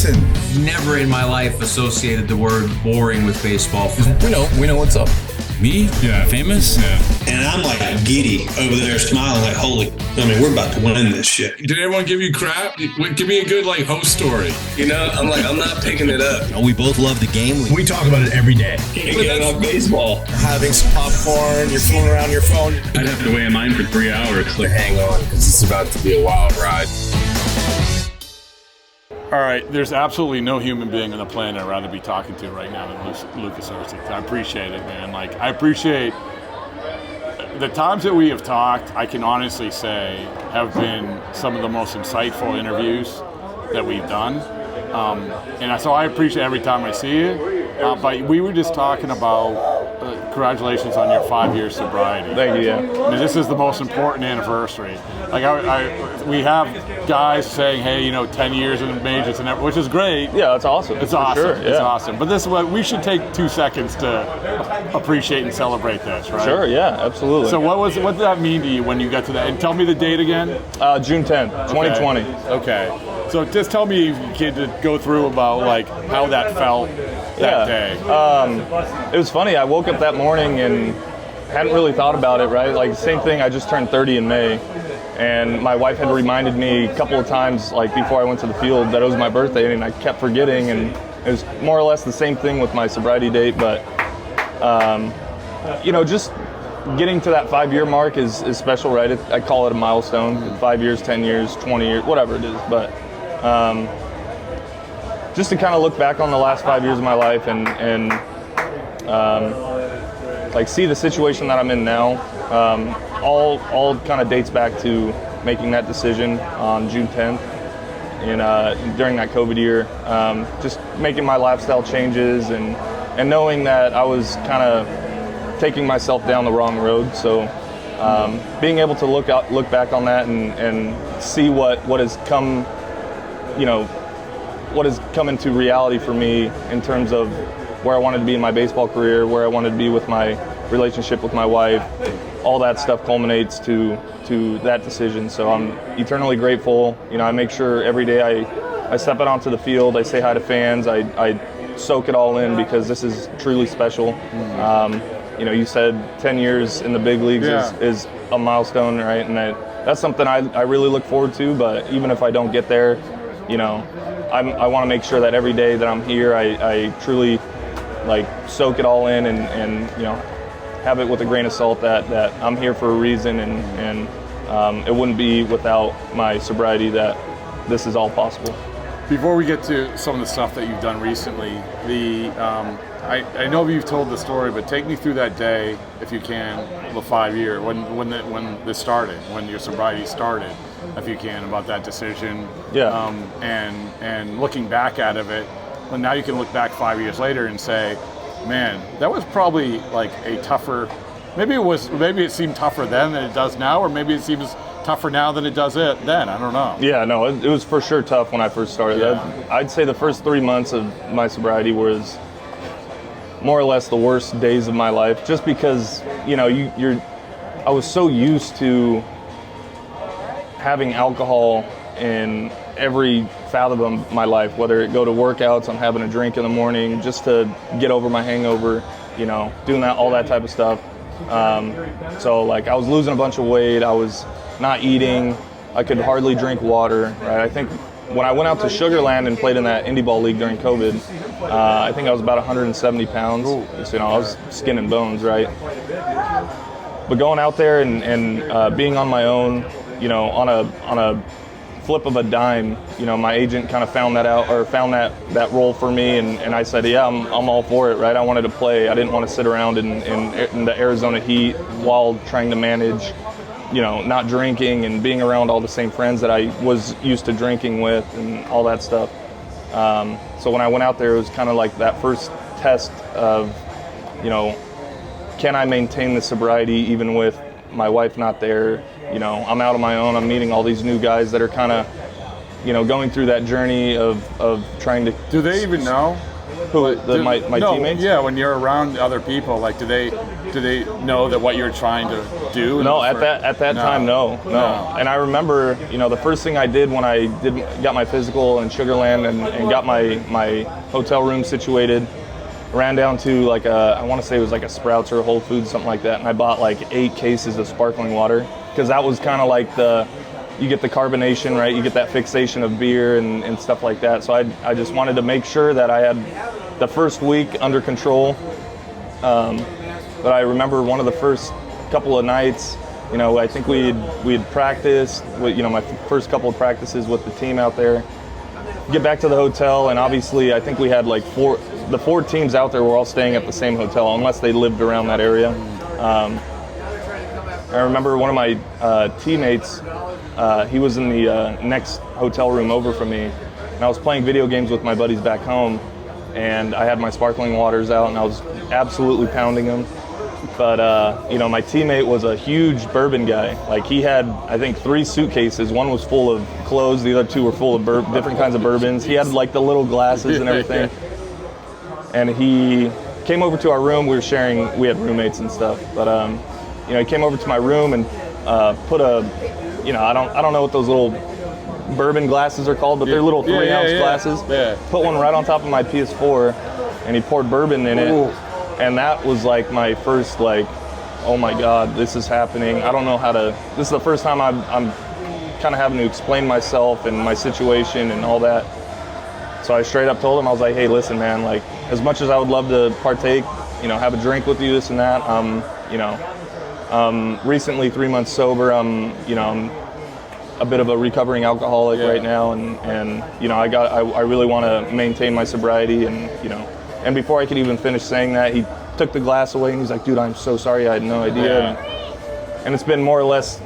listen, never in my life associated the word boring with baseball. We know what's up. Me? Yeah. Famous? Yeah. And I'm like giddy over there smiling like, we're about to win this shit. Did everyone give you crap? Give me a good host story. I'm not picking it up. We both love the game. We talk about it every day. Getting on baseball. Having some popcorn, you're fooling around your phone. I'd have to wait in line for 3 hours. Hang on, because it's about to be a wild ride. All right, there's absolutely no human being on the planet I'd rather be talking to right now than Lucas Erceg. I appreciate it, man. I appreciate the times that we have talked, I can honestly say, have been some of the most insightful interviews that we've done. So I appreciate every time I see you. But we were just talking about congratulations on your 5-year sobriety. Thank you. Yeah. This is the most important anniversary. We have guys saying, hey, 10 years in the majors, which is great. Yeah, that's awesome. It's awesome. Sure, yeah. It's awesome. But this is what we should take 2 seconds to appreciate and celebrate this, right? Sure. Yeah. Absolutely. So what did that mean to you when you got to that? And tell me the date again. June 10th, 2020. Okay. So just tell me, kid, to go through about how that felt that day. It was funny. I woke up that morning and hadn't really thought about it, right? Same thing, I just turned 30 in May, and my wife had reminded me a couple of times, before I went to the field, that it was my birthday, and I kept forgetting, and it was more or less the same thing with my sobriety date, but, just getting to that 5-year mark is special, right? I call it a milestone, 5 years, 10 years, 20 years, whatever it is, but just to kind of look back on the last 5 years of my life and see the situation that I'm in now, all kind of dates back to making that decision on June 10th during that COVID year, just making my lifestyle changes and knowing that I was kind of taking myself down the wrong road. So being able to look back on that and see what has come, what has come into reality for me in terms of where I wanted to be in my baseball career, where I wanted to be with my relationship with my wife, all that stuff culminates to that decision. So I'm eternally grateful. I make sure every day I step out onto the field, I say hi to fans, I soak it all in because this is truly special. You said 10 years in the big leagues is a milestone, right? And that's something I really look forward to, but even if I don't get there, I want to make sure that every day that I'm here, I truly soak it all in and have it with a grain of salt that I'm here for a reason and it wouldn't be without my sobriety that this is all possible. Before we get to some of the stuff that you've done recently, I know you've told the story, but take me through that day, if you can, the 5-year, when this started, when your sobriety started, if you can, about that decision. Yeah. And looking back at it, well, now you can look back 5 years later and say, man, that was probably a tougher. Maybe it seemed tougher then than it does now, or maybe it seems tougher now than it does then. I don't know. Yeah, no, it was for sure tough when I first started. Yeah. I'd say the first 3 months of my sobriety was more or less the worst days of my life, just because I was so used to having alcohol in every fathom of my life, whether it go to workouts, I'm having a drink in the morning just to get over my hangover, doing all that type of stuff. So I was losing a bunch of weight, I was not eating, I could hardly drink water, right? I think when I went out to Sugarland and played in that indie ball league during COVID, I think I was about 170 pounds. So, I was skin and bones, right? But going out there and being on my own, on a flip of a dime, my agent kind of found that out, or found that role for me, and I said, yeah, I'm all for it, right? I wanted to play. I didn't want to sit around in the Arizona heat while trying to manage, not drinking and being around all the same friends that I was used to drinking with and all that stuff. So when I went out there, it was kind of like that first test of, can I maintain the sobriety even with my wife not there? I'm out on my own. I'm meeting all these new guys that are kind of, going through that journey of trying to. Do they even know? Who? My no, teammates? Yeah, when you're around other people, like, do they know that what you're trying to do? No, at that time, no. And I remember, the first thing I did when I got my physical in Sugar Land and got my hotel room situated, ran down to I want to say it was like a Sprouts or a Whole Foods, something like that, and I bought like 8 cases of sparkling water, because that was kind of like you get the carbonation, right? You get that fixation of beer and stuff like that. So I just wanted to make sure that I had the first week under control. But I remember one of the first couple of nights, I think we had practiced, my first couple of practices with the team out there. Get back to the hotel, and obviously I think we had like the 4 teams out there were all staying at the same hotel, unless they lived around that area. I remember one of my teammates, he was in the next hotel room over from me, and I was playing video games with my buddies back home, and I had my sparkling waters out, and I was absolutely pounding them. But, my teammate was a huge bourbon guy. Like, he had, I think, 3 suitcases. One was full of clothes. The other 2 were full of different kinds of bourbons. He had, like, the little glasses and everything. And he came over to our room. We had roommates and stuff. But, he came over to my room and put I don't know what those little bourbon glasses are called, but they're little 3-ounce glasses. Yeah. Put one right on top of my PS4, and he poured bourbon in it. And that was like my first, oh my God, this is happening. I don't know this is the first time I'm kind of having to explain myself and my situation and all that. So I straight up told him, I was like, hey, listen, man, like, as much as I would love to partake, have a drink with you, this and that, recently 3 months sober, I'm a bit of a recovering alcoholic right now, and I really want to maintain my sobriety, and before I could even finish saying that, he took the glass away and he's like, dude, I'm so sorry, I had no idea. Yeah. And it's been more or less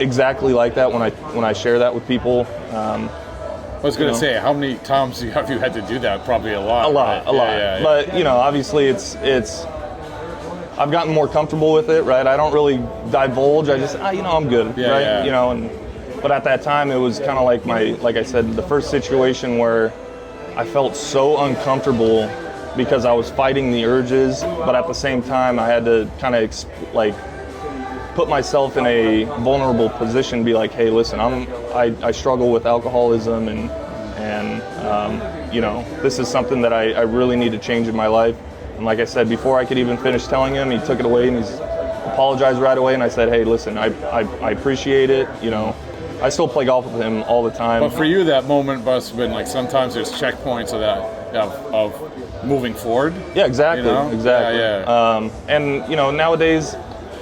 exactly like that when I share that with people. I was going to say, how many times have you had to do that? Probably a lot. A lot. Yeah. But, obviously it's I've gotten more comfortable with it, right? I don't really divulge. I just, I'm good, right? Yeah. But at that time, it was kind of like I said, the first situation where I felt so uncomfortable because I was fighting the urges, but at the same time, I had to kind of put myself in a vulnerable position, be like, hey, listen, I struggle with alcoholism, and this is something that I really need to change in my life. And like I said, before I could even finish telling him, he took it away and he's apologized right away. And I said, hey, listen, I appreciate it. I still play golf with him all the time. But for you, that moment must have been like, sometimes there's checkpoints of moving forward. Yeah, exactly. Exactly. Yeah. And nowadays,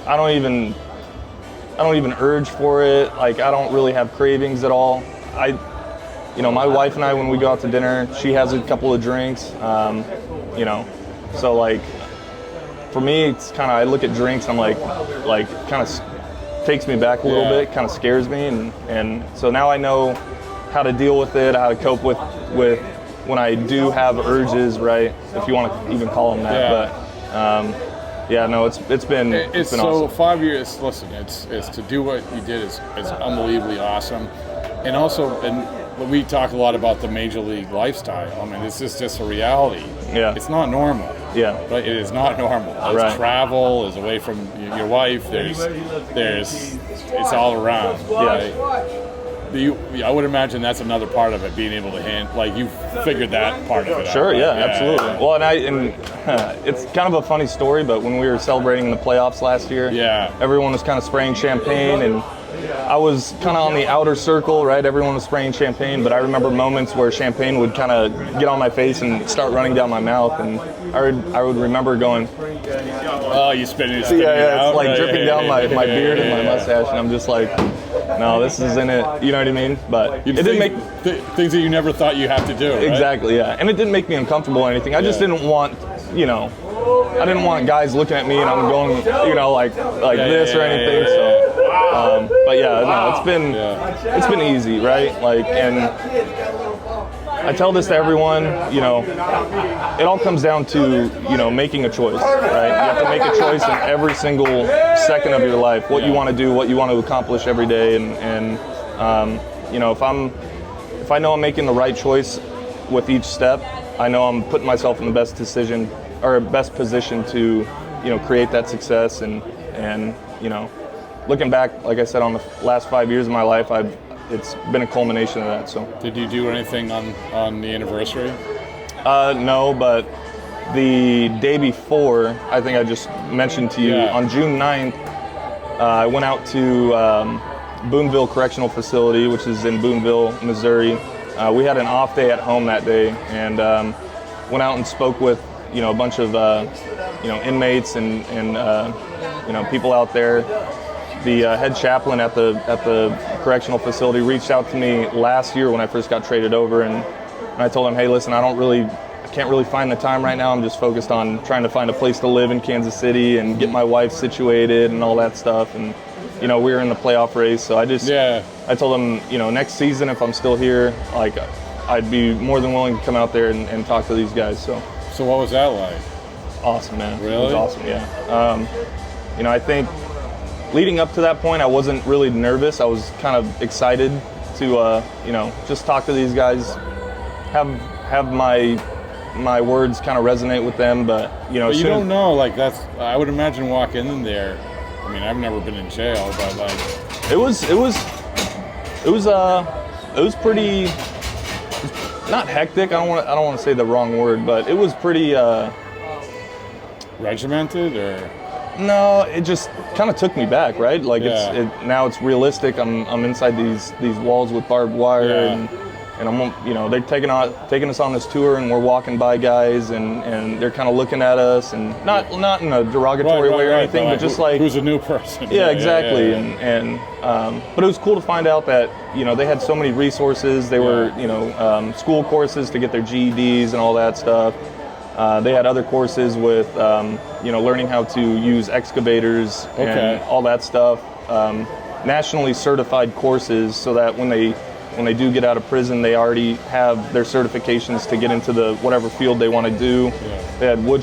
I don't even urge for it. Like, I don't really have cravings at all. My wife and I, when we go out to dinner, she has a couple of drinks. So like, for me, it's kind of, I look at drinks, I'm like kind of takes me back a little bit, kind of scares me, and so now I know how to deal with it, how to cope with when I do have urges, right? If you want to even call them that, but it's been so awesome. 5 years. Listen, it's to do what you did is unbelievably awesome, and also we talk a lot about the major league lifestyle. I mean, this is just a reality. Yeah, it's not normal. Yeah, right. It is not normal. There's travel. There's away from your wife. There's it's all around. I would imagine that's another part of it, being able to you figured that part of it out. Sure, right? Absolutely. Well, and it's kind of a funny story, but when we were celebrating the playoffs last year, everyone was kind of spraying champagne, and I was kind of on the outer circle, right? Everyone was spraying champagne, but I remember moments where champagne would kind of get on my face and start running down my mouth, and I would remember going, "Oh, you spitting it out." It's like dripping down my beard and my mustache, and I'm just like, no, this isn't it. You know what I mean? But it didn't make things that you never thought you had to do. Right? Exactly, yeah. And it didn't make me uncomfortable or anything. I just didn't want, I didn't want guys looking at me and I'm going, like this or anything. So, but it's been easy, right? And I tell this to everyone, it all comes down to, making a choice, right? You have to make a choice in every single second of your life, what you want to do, what you want to accomplish every day. And if I know I'm making the right choice with each step, I know I'm putting myself in the best position to, create that success. And looking back, like I said, on the last 5 years of my life, it's been a culmination of that. So. Did you do anything on the anniversary? No, but the day before, I think I just mentioned to you, on June 9th, I went out to Boonville Correctional Facility, which is in Boonville, Missouri. We had an off day at home that day, and went out and spoke with a bunch of inmates and people out there. The head chaplain at the correctional facility reached out to me last year when I first got traded over, and I told him, hey, listen, I can't really find the time right now. I'm just focused on trying to find a place to live in Kansas City and get my wife situated and all that stuff. And we were in the playoff race, so I told him, next season, if I'm still here, like, I'd be more than willing to come out there and talk to these guys. So what was that like? Awesome, man. Really? It was awesome, yeah. I think leading up to that point, I wasn't really nervous. I was kind of excited to, just talk to these guys, have my words kind of resonate with them, but But you don't know, like, I would imagine walking in there. I mean, I've never been in jail, but like, it was pretty, not hectic. I don't want to say the wrong word, but it was pretty regimented, or no, it just kind of took me back, right? Like now it's realistic. I'm inside these walls with barbed wire, and I'm they're taking us on this tour, and we're walking by guys, and they're kind of looking at us, and not in a derogatory way or anything, but just like, who's a new person? Yeah, exactly. And but it was cool to find out that they had so many resources. They were school courses to get their GEDs and all that stuff. They had other courses with learning how to use excavators and all that stuff. Nationally certified courses, so that when they do get out of prison, they already have their certifications to get into whatever field they want to do. Yeah. They had wood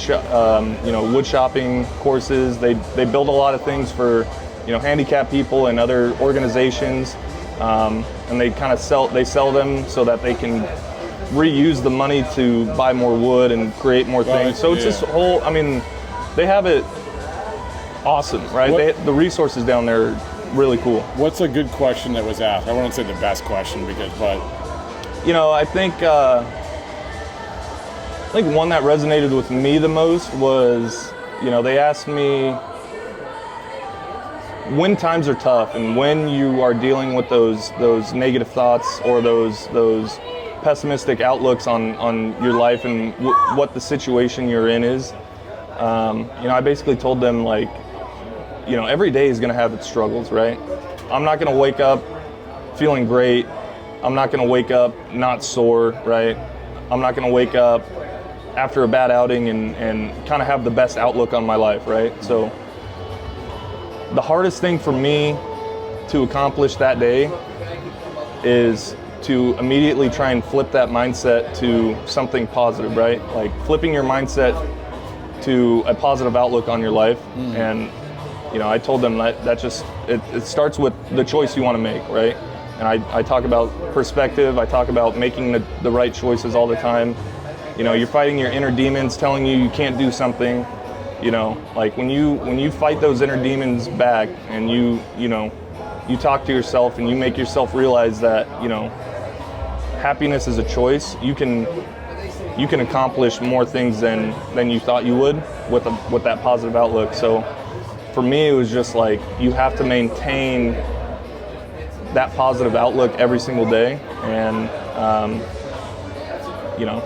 shopping courses. They build a lot of things for handicapped people and other organizations, and they kind of sell them so that they can reuse the money to buy more wood and create more things. So it's this whole, they have it awesome, right? The resources down there are really cool. What's a good question that was asked? I won't say the best question but I think one that resonated with me the most was, they asked me when times are tough and when you are dealing with those negative thoughts or those pessimistic outlooks on your life and what the situation you're in is. I basically told them, like, every day is going to have its struggles, right? I'm not going to wake up feeling great. I'm not going to wake up not sore, right? I'm not going to wake up after a bad outing and kind of have the best outlook on my life, right? So the hardest thing for me to accomplish that day is to immediately try and flip that mindset to something positive, right? Like flipping your mindset to a positive outlook on your life. And I told them that just it starts with the choice you want to make, right? And I talk about perspective. I talk about making the right choices all the time. You're fighting your inner demons telling you can't do something. Like when you fight those inner demons back and you talk to yourself and you make yourself realize that happiness is a choice. You can accomplish more things than you thought you would with that positive outlook. So for me, it was just like, you have to maintain that positive outlook every single day. And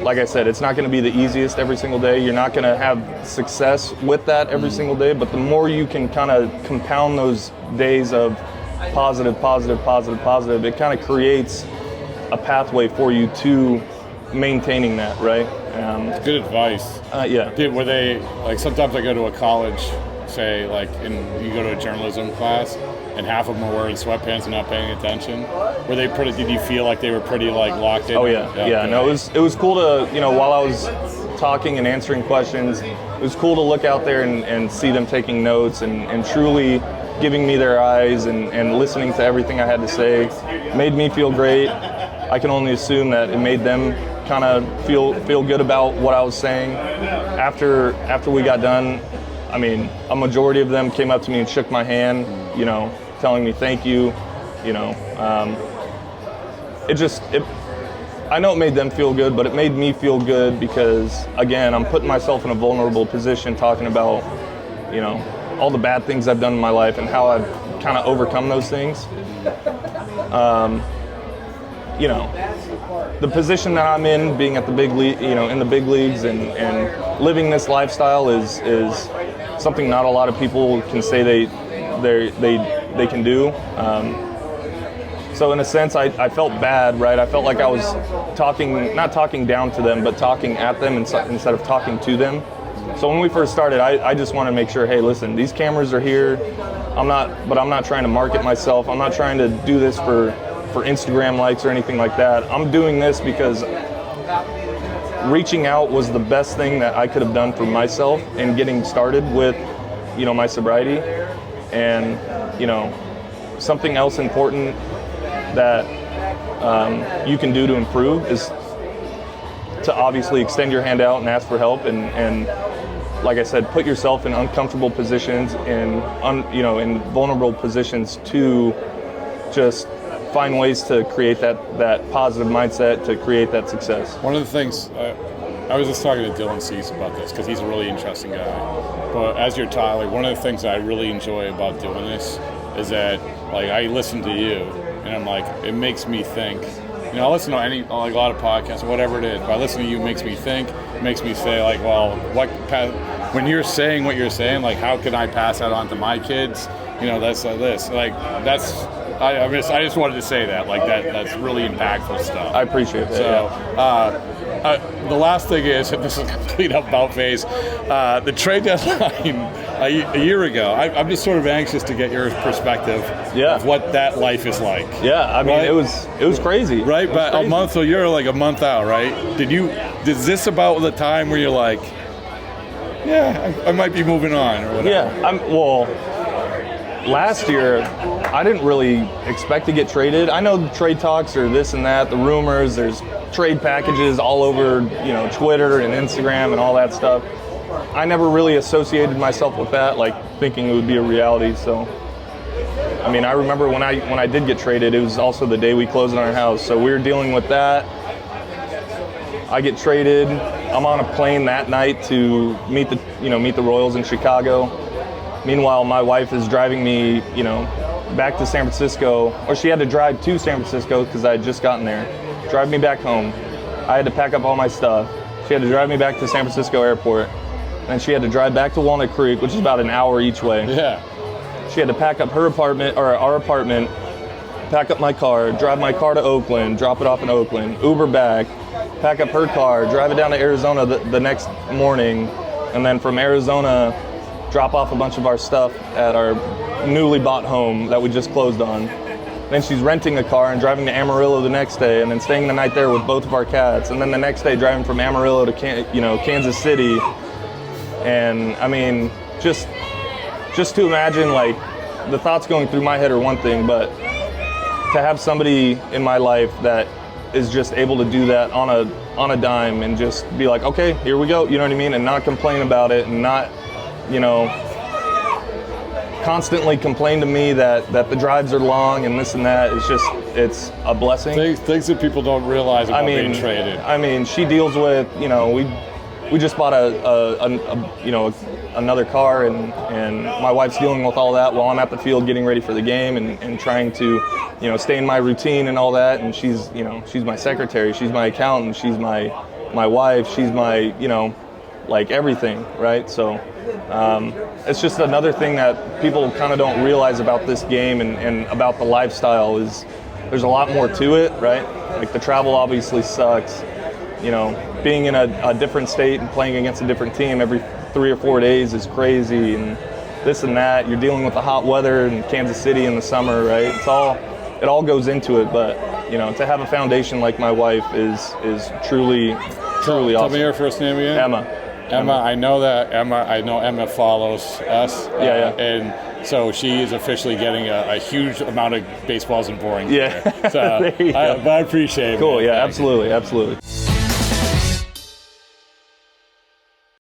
like I said, it's not going to be the easiest every single day. You're not going to have success with that every single day. But the more you can kind of compound those days of positive, it kind of creates a pathway for you to maintaining that, right? It's good advice. Yeah. Were they, like, sometimes I go to a college, say, like, you go to a journalism class, and half of them are wearing sweatpants and not paying attention. Were they pretty? Did you feel like they were pretty, like, locked in? Oh yeah. No, it was cool to, while I was talking and answering questions, it was cool to look out there and see them taking notes and truly giving me their eyes and listening to everything I had to say. Made me feel great. I can only assume that it made them kind of feel good about what I was saying. After we got done, I mean, a majority of them came up to me and shook my hand, you know, telling me thank you, you know. I know it made them feel good, but it made me feel good because, again, I'm putting myself in a vulnerable position talking about, you know, all the bad things I've done in my life and how I've kind of overcome those things. You know, the position that I'm in, being at the big league, you know, in the big leagues and living this lifestyle is something not a lot of people can say they can do. So in a sense, I felt bad, right? I felt like I was not talking down to them, but talking at them instead of talking to them. So when we first started, I just want to make sure, hey, listen, these cameras are here. I'm not trying to market myself. I'm not trying to do this for Instagram likes or anything like that. I'm doing this because reaching out was the best thing that I could have done for myself in getting started with, you know, my sobriety. And, you know, something else important that you can do to improve is to obviously extend your hand out and ask for help and like I said, put yourself in uncomfortable positions and in vulnerable positions to just find ways to create that positive mindset to create that success. One of the things, I was just talking to Dylan Cease about this because he's a really interesting guy. But as you're talking, like, one of the things that I really enjoy about doing this is that, like, I listen to you and I'm like, it makes me think. You know, I listen to a lot of podcasts, whatever it is, but I listen to you, it makes me think, it makes me say, like, well, when you're saying what you're saying, like, how can I pass that on to my kids? You know, that's this. Like, I just wanted to say that. Like, that's really impactful stuff. I appreciate that. So, the last thing is, and this is a complete about face, the trade deadline a year ago. I'm just sort of anxious to get your perspective of what that life is like. Yeah, I mean, right? it was crazy. Right, but crazy. A month, so you're like a month out, right? Is this about the time where you're like, yeah, I might be moving on or whatever? Yeah, last year, I didn't really expect to get traded. I know the trade talks are this and that, the rumors, there's trade packages all over, you know, Twitter and Instagram and all that stuff. I never really associated myself with that, like thinking it would be a reality. So, I mean, I remember when I did get traded, it was also the day we closed on our house. So we were dealing with that. I get traded. I'm on a plane that night to meet the Royals in Chicago. Meanwhile, my wife is driving me, you know, back to San Francisco, or she had to drive to San Francisco because I had just gotten there. Drive me back home. I had to pack up all my stuff. She had to drive me back to San Francisco airport. And she had to drive back to Walnut Creek, which is about an hour each way. Yeah. She had to pack up our apartment, pack up my car, drive my car to Oakland, drop it off in Oakland, Uber back, pack up her car, drive it down to Arizona the next morning, and then from Arizona, drop off a bunch of our stuff at our newly bought home that we just closed on. Then she's renting a car and driving to Amarillo the next day, and then staying the night there with both of our cats, and then the next day driving from Amarillo to Kansas City. And I mean, just to imagine, like, the thoughts going through my head are one thing, but to have somebody in my life that is just able to do that on a dime and just be like, okay, here we go, you know what I mean, and not complain about it and not, you know, constantly complain to me that the drives are long and this and that. It's a blessing. Things that people don't realize about being traded. I mean, she deals with, you know, we just bought another car and my wife's dealing with all that while I'm at the field getting ready for the game and trying to, you know, stay in my routine and all that. And she's my secretary, she's my accountant, she's my wife, she's my, you know, like everything, right? So it's just another thing that people kind of don't realize about this game and about the lifestyle is there's a lot more to it, right? Like, the travel obviously sucks. You know, being in a different state and playing against a different team every 3 or 4 days is crazy, and this and that. You're dealing with the hot weather in Kansas City in the summer, right? It all goes into it, but, you know, to have a foundation like my wife is truly awesome. Tell me your first name again. Emma. I know Emma follows us. Yeah. And so she is officially getting a huge amount of baseballs and boring. Yeah. So, but I appreciate it. Cool. Man. Yeah. Absolutely.